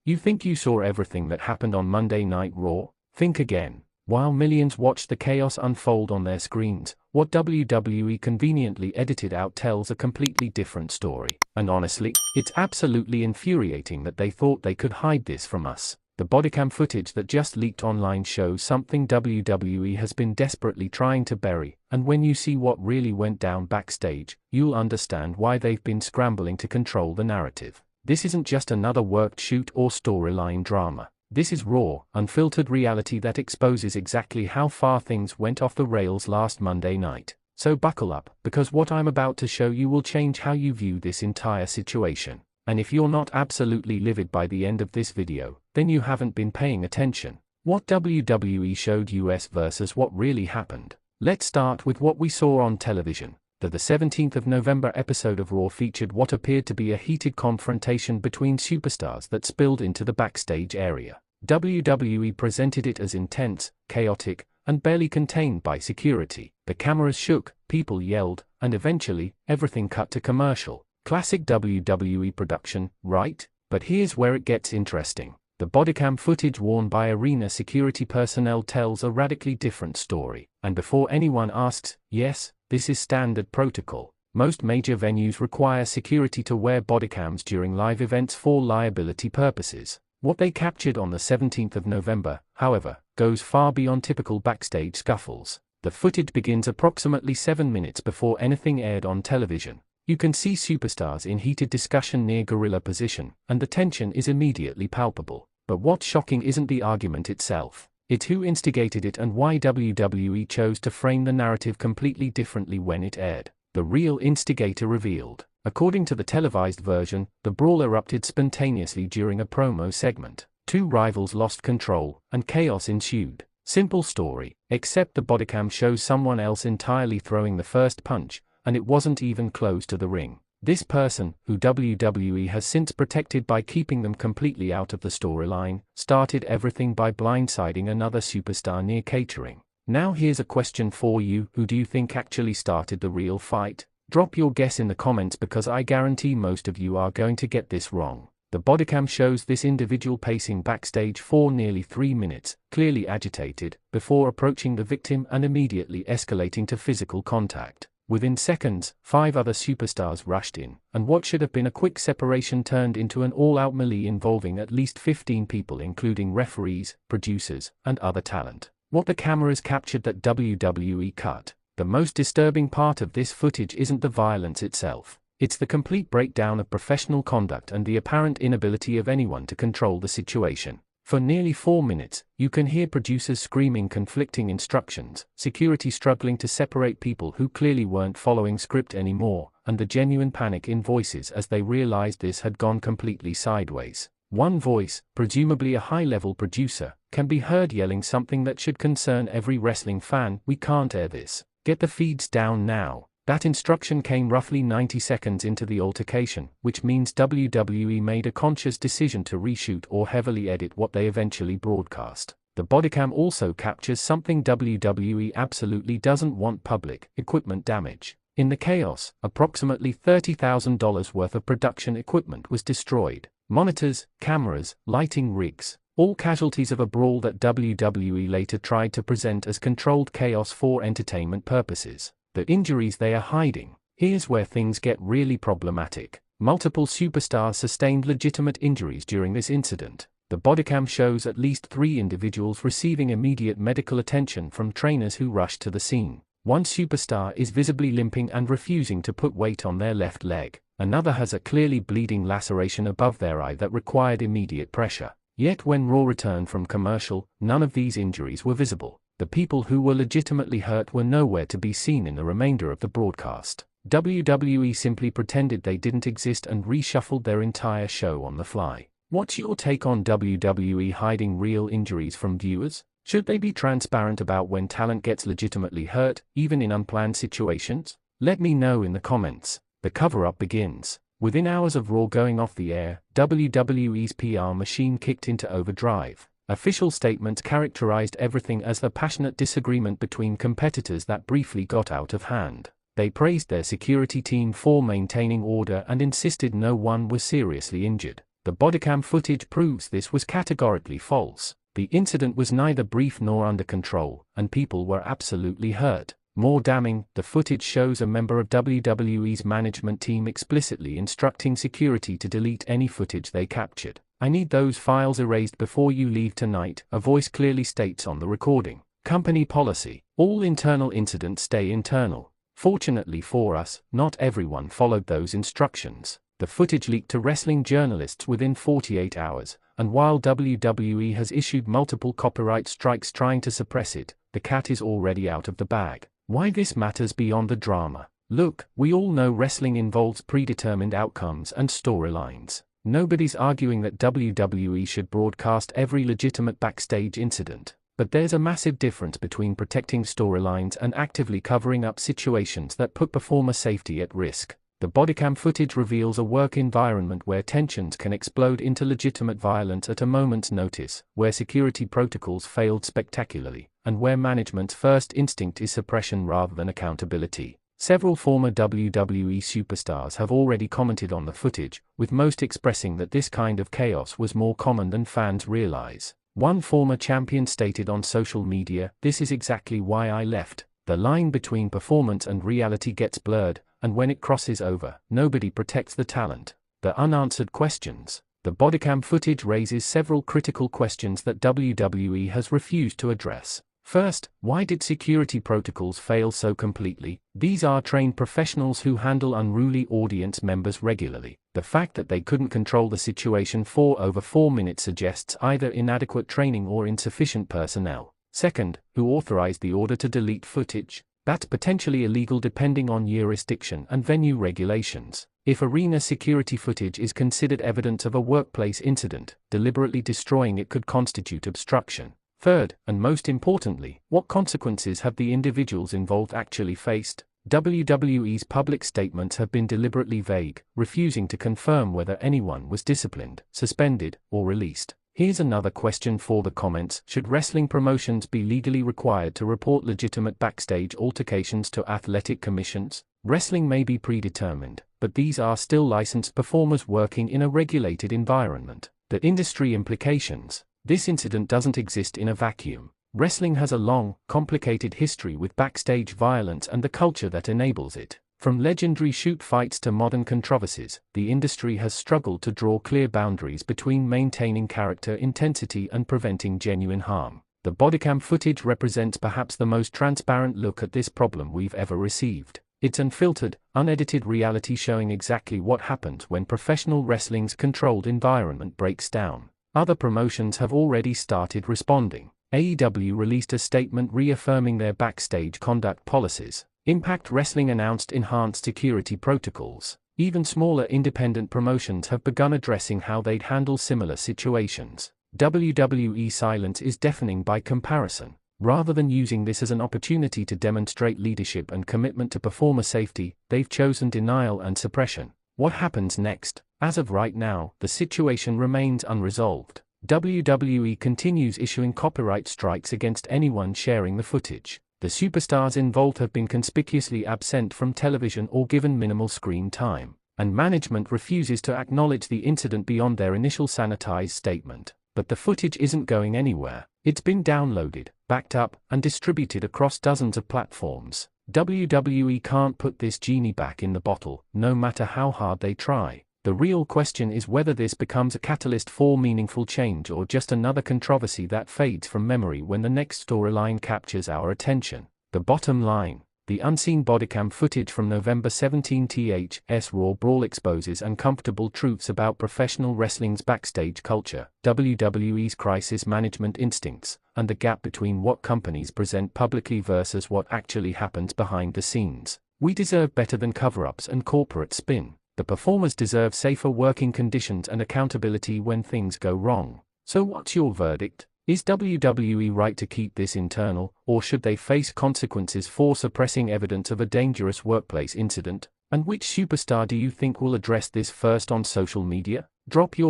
You think you saw everything that happened on Monday Night Raw? Think again. While millions watched the chaos unfold on their screens, what WWE conveniently edited out tells a completely different story. And honestly, it's absolutely infuriating that they thought they could hide this from us. The bodycam footage that just leaked online shows something WWE has been desperately trying to bury, and when you see what really went down backstage, you'll understand why they've been scrambling to control the narrative. This isn't just another worked shoot or storyline drama. This is raw, unfiltered reality that exposes exactly how far things went off the rails last Monday night. So buckle up, because what I'm about to show you will change how you view this entire situation. And if you're not absolutely livid by the end of this video, then you haven't been paying attention. What WWE showed us versus what really happened. Let's start with what we saw on television. The 17th of November episode of Raw featured what appeared to be a heated confrontation between superstars that spilled into the backstage area. WWE presented it as intense, chaotic, and barely contained by security. The cameras shook, people yelled, and eventually, everything cut to commercial. Classic WWE production, right? But here's where it gets interesting. The bodycam footage worn by arena security personnel tells a radically different story. And before anyone asks, yes, this is standard protocol. Most major venues require security to wear bodycams during live events for liability purposes. What they captured on the 17th of November, however, goes far beyond typical backstage scuffles. The footage begins approximately 7 minutes before anything aired on television. You can see superstars in heated discussion near gorilla position, and the tension is immediately palpable. But what's shocking isn't the argument itself. It's who instigated it and why WWE chose to frame the narrative completely differently when it aired. The real instigator revealed. According to the televised version, the brawl erupted spontaneously during a promo segment. Two rivals lost control, and chaos ensued. Simple story, except the bodycam shows someone else entirely throwing the first punch, and it wasn't even close to the ring. This person, who WWE has since protected by keeping them completely out of the storyline, started everything by blindsiding another superstar near catering. Now here's a question for you: who do you think actually started the real fight? Drop your guess in the comments because I guarantee most of you are going to get this wrong. The bodycam shows this individual pacing backstage for nearly 3 minutes, clearly agitated, before approaching the victim and immediately escalating to physical contact. Within seconds, 5 other superstars rushed in, and what should have been a quick separation turned into an all-out melee involving at least 15 people including referees, producers, and other talent. What the cameras captured that WWE cut. The most disturbing part of this footage isn't the violence itself. It's the complete breakdown of professional conduct and the apparent inability of anyone to control the situation. For nearly 4 minutes, you can hear producers screaming conflicting instructions, security struggling to separate people who clearly weren't following script anymore, and the genuine panic in voices as they realized this had gone completely sideways. One voice, presumably a high-level producer, can be heard yelling something that should concern every wrestling fan: "We can't air this. Get the feeds down now." That instruction came roughly 90 seconds into the altercation, which means WWE made a conscious decision to reshoot or heavily edit what they eventually broadcast. The bodycam also captures something WWE absolutely doesn't want: public equipment damage. In the chaos, approximately $30,000 worth of production equipment was destroyed. Monitors, cameras, lighting rigs, all casualties of a brawl that WWE later tried to present as controlled chaos for entertainment purposes. The injuries they are hiding. Here's where things get really problematic. Multiple superstars sustained legitimate injuries during this incident. The bodycam shows at least 3 individuals receiving immediate medical attention from trainers who rushed to the scene. One superstar is visibly limping and refusing to put weight on their left leg. Another has a clearly bleeding laceration above their eye that required immediate pressure. Yet when Raw returned from commercial, none of these injuries were visible. The people who were legitimately hurt were nowhere to be seen in the remainder of the broadcast. WWE simply pretended they didn't exist and reshuffled their entire show on the fly. What's your take on WWE hiding real injuries from viewers? Should they be transparent about when talent gets legitimately hurt, even in unplanned situations? Let me know in the comments. The cover-up begins. Within hours of Raw going off the air, WWE's PR machine kicked into overdrive. Official statements characterized everything as a passionate disagreement between competitors that briefly got out of hand. They praised their security team for maintaining order and insisted no one was seriously injured. The bodycam footage proves this was categorically false. The incident was neither brief nor under control, and people were absolutely hurt. More damning, the footage shows a member of WWE's management team explicitly instructing security to delete any footage they captured. "I need those files erased before you leave tonight," a voice clearly states on the recording. Company policy: all internal incidents stay internal. Fortunately for us, not everyone followed those instructions. The footage leaked to wrestling journalists within 48 hours, and while WWE has issued multiple copyright strikes trying to suppress it, the cat is already out of the bag. Why this matters beyond the drama? Look, we all know wrestling involves predetermined outcomes and storylines. Nobody's arguing that WWE should broadcast every legitimate backstage incident. But there's a massive difference between protecting storylines and actively covering up situations that put performer safety at risk. The bodycam footage reveals a work environment where tensions can explode into legitimate violence at a moment's notice, where security protocols failed spectacularly, and where management's first instinct is suppression rather than accountability. Several former WWE superstars have already commented on the footage, with most expressing that this kind of chaos was more common than fans realize. One former champion stated on social media, "This is exactly why I left. The line between performance and reality gets blurred, and when it crosses over, nobody protects the talent." The unanswered questions. The bodycam footage raises several critical questions that WWE has refused to address. First, why did security protocols fail so completely? These are trained professionals who handle unruly audience members regularly. The fact that they couldn't control the situation for over 4 minutes suggests either inadequate training or insufficient personnel. Second, who authorized the order to delete footage? That's potentially illegal depending on jurisdiction and venue regulations. If arena security footage is considered evidence of a workplace incident, deliberately destroying it could constitute obstruction. Third, and most importantly, what consequences have the individuals involved actually faced? WWE's public statements have been deliberately vague, refusing to confirm whether anyone was disciplined, suspended, or released. Here's another question for the comments: should wrestling promotions be legally required to report legitimate backstage altercations to athletic commissions? Wrestling may be predetermined, but these are still licensed performers working in a regulated environment. The industry implications. This incident doesn't exist in a vacuum. Wrestling has a long, complicated history with backstage violence and the culture that enables it. From legendary shoot fights to modern controversies, the industry has struggled to draw clear boundaries between maintaining character intensity and preventing genuine harm. The bodycam footage represents perhaps the most transparent look at this problem we've ever received. It's unfiltered, unedited reality showing exactly what happens when professional wrestling's controlled environment breaks down. Other promotions have already started responding. AEW released a statement reaffirming their backstage conduct policies. Impact Wrestling announced enhanced security protocols. Even smaller independent promotions have begun addressing how they'd handle similar situations. WWE silence is deafening by comparison. Rather than using this as an opportunity to demonstrate leadership and commitment to performer safety, they've chosen denial and suppression. What happens next? As of right now, the situation remains unresolved. WWE continues issuing copyright strikes against anyone sharing the footage. The superstars involved have been conspicuously absent from television or given minimal screen time, and management refuses to acknowledge the incident beyond their initial sanitized statement. But the footage isn't going anywhere. It's been downloaded, backed up, and distributed across dozens of platforms. WWE can't put this genie back in the bottle, no matter how hard they try. The real question is whether this becomes a catalyst for meaningful change or just another controversy that fades from memory when the next storyline captures our attention. The bottom line: the unseen bodycam footage from November 17th's Raw Brawl exposes uncomfortable truths about professional wrestling's backstage culture, WWE's crisis management instincts, and the gap between what companies present publicly versus what actually happens behind the scenes. We deserve better than cover-ups and corporate spin. The performers deserve safer working conditions and accountability when things go wrong. So what's your verdict? Is WWE right to keep this internal, or should they face consequences for suppressing evidence of a dangerous workplace incident? And which superstar do you think will address this first on social media? Drop your